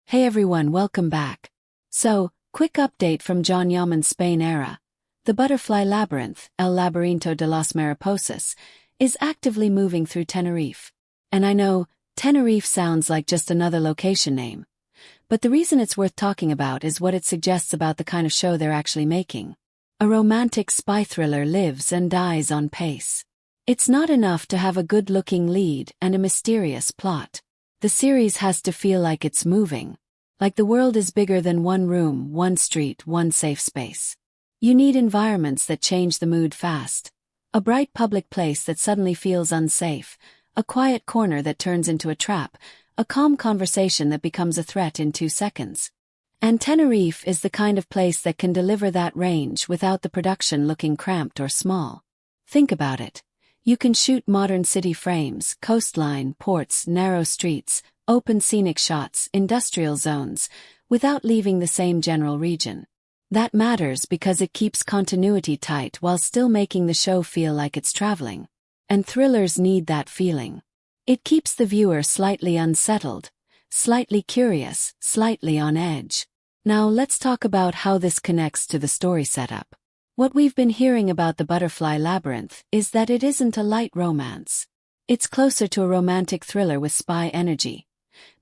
Hey everyone, welcome back. So, quick update from Jaan Yaman's Spain era. The Butterfly Labyrinth, El Laberinto de las Mariposas, is actively moving through Tenerife. And I know, Tenerife sounds like just another location name. But the reason it's worth talking about is what it suggests about the kind of show they're actually making. A romantic spy thriller lives and dies on pace. It's not enough to have a good-looking lead and a mysterious plot. The series has to feel like it's moving. Like the world is bigger than one room, one street, one safe space. You need environments that change the mood fast. A bright public place that suddenly feels unsafe. A quiet corner that turns into a trap. A calm conversation that becomes a threat in 2 seconds. And Tenerife is the kind of place that can deliver that range without the production looking cramped or small. Think about it. You can shoot modern city frames, coastline, ports, narrow streets, open scenic shots, industrial zones, without leaving the same general region. That matters because it keeps continuity tight while still making the show feel like it's traveling. And thrillers need that feeling. It keeps the viewer slightly unsettled, slightly curious, slightly on edge. Now let's talk about how this connects to the story setup. What we've been hearing about the Butterfly Labyrinth is that it isn't a light romance. It's closer to a romantic thriller with spy energy.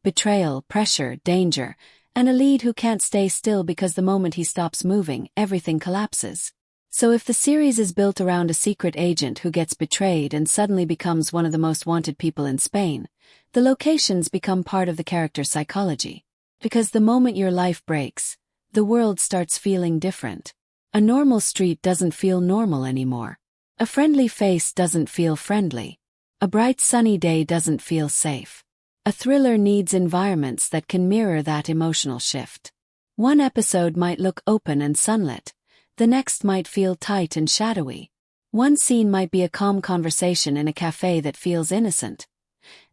Betrayal, pressure, danger, and a lead who can't stay still because the moment he stops moving, everything collapses. So if the series is built around a secret agent who gets betrayed and suddenly becomes one of the most wanted people in Spain, the locations become part of the character's psychology. Because the moment your life breaks, the world starts feeling different. A normal street doesn't feel normal anymore. A friendly face doesn't feel friendly. A bright sunny day doesn't feel safe. A thriller needs environments that can mirror that emotional shift. One episode might look open and sunlit. The next might feel tight and shadowy. One scene might be a calm conversation in a cafe that feels innocent.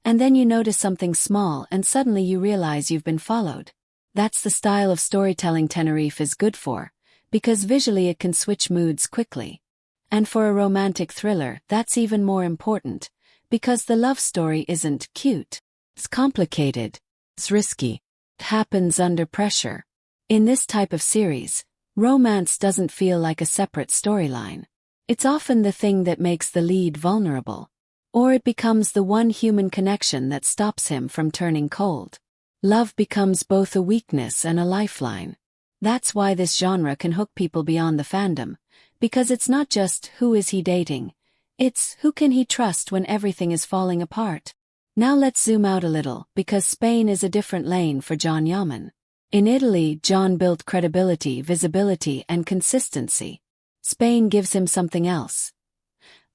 And then you notice something small and suddenly you realize you've been followed. That's the style of storytelling Tenerife is good for. Because visually it can switch moods quickly. And for a romantic thriller, that's even more important, because the love story isn't cute. It's complicated. It's risky. It happens under pressure. In this type of series, romance doesn't feel like a separate storyline. It's often the thing that makes the lead vulnerable. Or it becomes the one human connection that stops him from turning cold. Love becomes both a weakness and a lifeline. That's why this genre can hook people beyond the fandom, because it's not just who is he dating, it's who can he trust when everything is falling apart. Now let's zoom out a little, because Spain is a different lane for Jaan Yaman. In Italy, Jaan built credibility, visibility, and consistency. Spain gives him something else.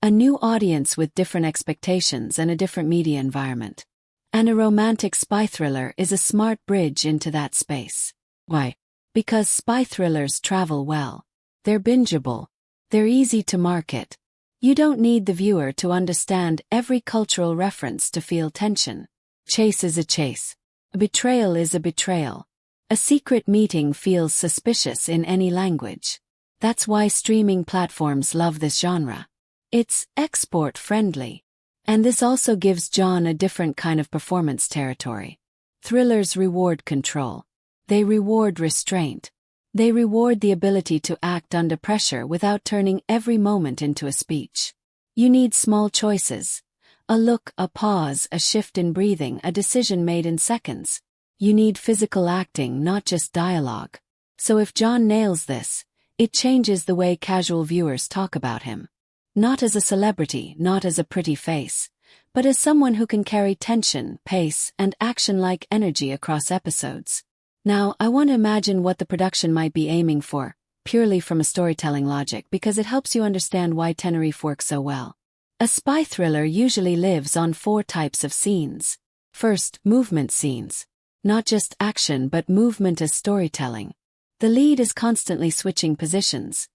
A new audience with different expectations and a different media environment. And a romantic spy thriller is a smart bridge into that space. Why? Because spy thrillers travel well. They're bingeable. They're easy to market. You don't need the viewer to understand every cultural reference to feel tension. Chase is a chase. A betrayal is a betrayal. A secret meeting feels suspicious in any language. That's why streaming platforms love this genre. It's export-friendly. And this also gives Jaan a different kind of performance territory. Thrillers reward control. They reward restraint. They reward the ability to act under pressure without turning every moment into a speech. You need small choices. A look, a pause, a shift in breathing, a decision made in seconds. You need physical acting, not just dialogue. So if Jaan nails this, it changes the way casual viewers talk about him. Not as a celebrity, not as a pretty face, but as someone who can carry tension, pace, and action-like energy across episodes. Now, I want to imagine what the production might be aiming for, purely from a storytelling logic, because it helps you understand why Tenerife works so well. A spy thriller usually lives on 4 types of scenes. First, movement scenes. Not just action but movement as storytelling. The lead is constantly switching positions.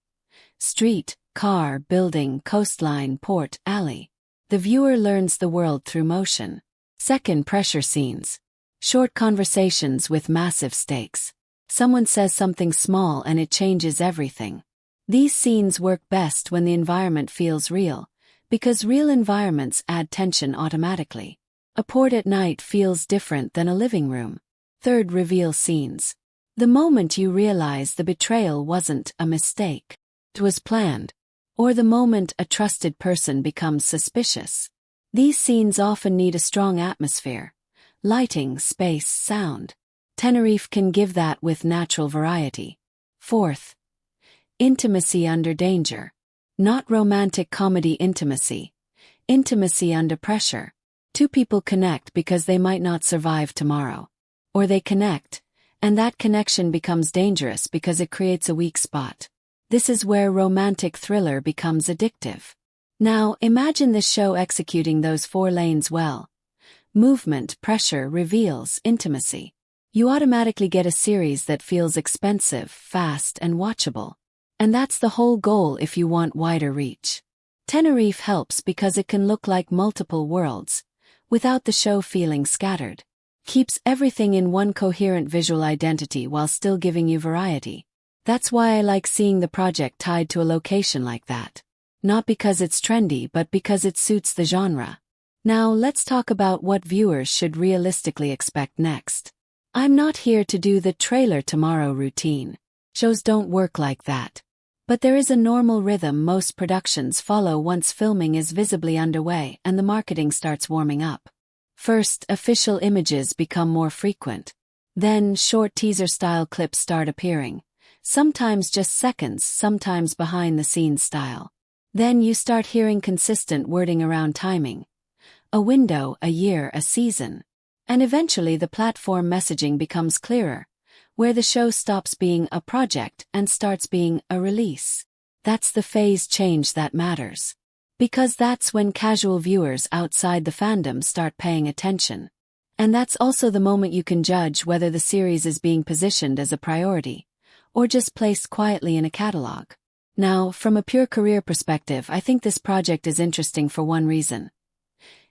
Street, car, building, coastline, port, alley. The viewer learns the world through motion. Second, pressure scenes. Short conversations with massive stakes. Someone says something small and it changes everything. These scenes work best when the environment feels real, because real environments add tension automatically. A port at night feels different than a living room. Third, reveal scenes. The moment you realize the betrayal wasn't a mistake, it was planned. Or the moment a trusted person becomes suspicious. These scenes often need a strong atmosphere. Lighting, space, sound. Tenerife can give that with natural variety. Fourth, intimacy under danger. Not romantic comedy intimacy. Intimacy under pressure. Two people connect because they might not survive tomorrow. Or they connect, and that connection becomes dangerous because it creates a weak spot. This is where romantic thriller becomes addictive. Now, imagine this show executing those 4 lanes well. Movement, pressure, reveals, intimacy. You automatically get a series that feels expensive, fast, and watchable. And that's the whole goal if you want wider reach. Tenerife helps because it can look like multiple worlds, without the show feeling scattered. Keeps everything in one coherent visual identity while still giving you variety. That's why I like seeing the project tied to a location like that. Not because it's trendy, but because it suits the genre. Now let's talk about what viewers should realistically expect next. I'm not here to do the trailer tomorrow routine. Shows don't work like that. But there is a normal rhythm most productions follow once filming is visibly underway and the marketing starts warming up. First, official images become more frequent. Then, short teaser-style clips start appearing. Sometimes just seconds, sometimes behind-the-scenes style. Then you start hearing consistent wording around timing. A window, a year, a season. And eventually the platform messaging becomes clearer, where the show stops being a project and starts being a release. That's the phase change that matters. Because that's when casual viewers outside the fandom start paying attention. And that's also the moment you can judge whether the series is being positioned as a priority, or just placed quietly in a catalog. Now, from a pure career perspective, I think this project is interesting for one reason.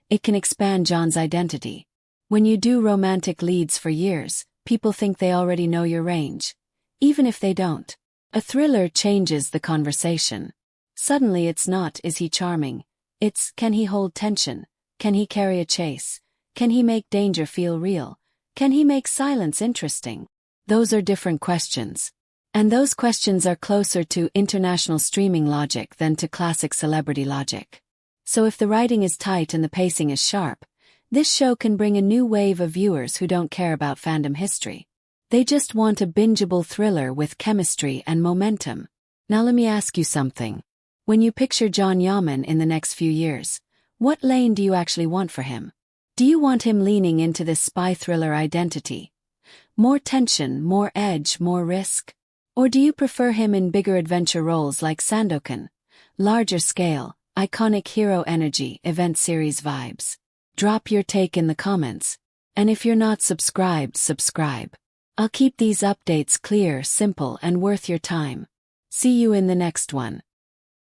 It can expand Jaan's identity. When you do romantic leads for years, people think they already know your range. Even if they don't. A thriller changes the conversation. Suddenly it's not, is he charming? It's, can he hold tension? Can he carry a chase? Can he make danger feel real? Can he make silence interesting? Those are different questions. And those questions are closer to international streaming logic than to classic celebrity logic. So if the writing is tight and the pacing is sharp, this show can bring a new wave of viewers who don't care about fandom history. They just want a bingeable thriller with chemistry and momentum. Now let me ask you something. When you picture Jaan Yaman in the next few years, what lane do you actually want for him? Do you want him leaning into this spy thriller identity? More tension, more edge, more risk? Or do you prefer him in bigger adventure roles like Sandokan? Larger scale, iconic hero energy, event series vibes. Drop your take in the comments. And if you're not subscribed, subscribe. I'll keep these updates clear, simple, and worth your time. See you in the next one.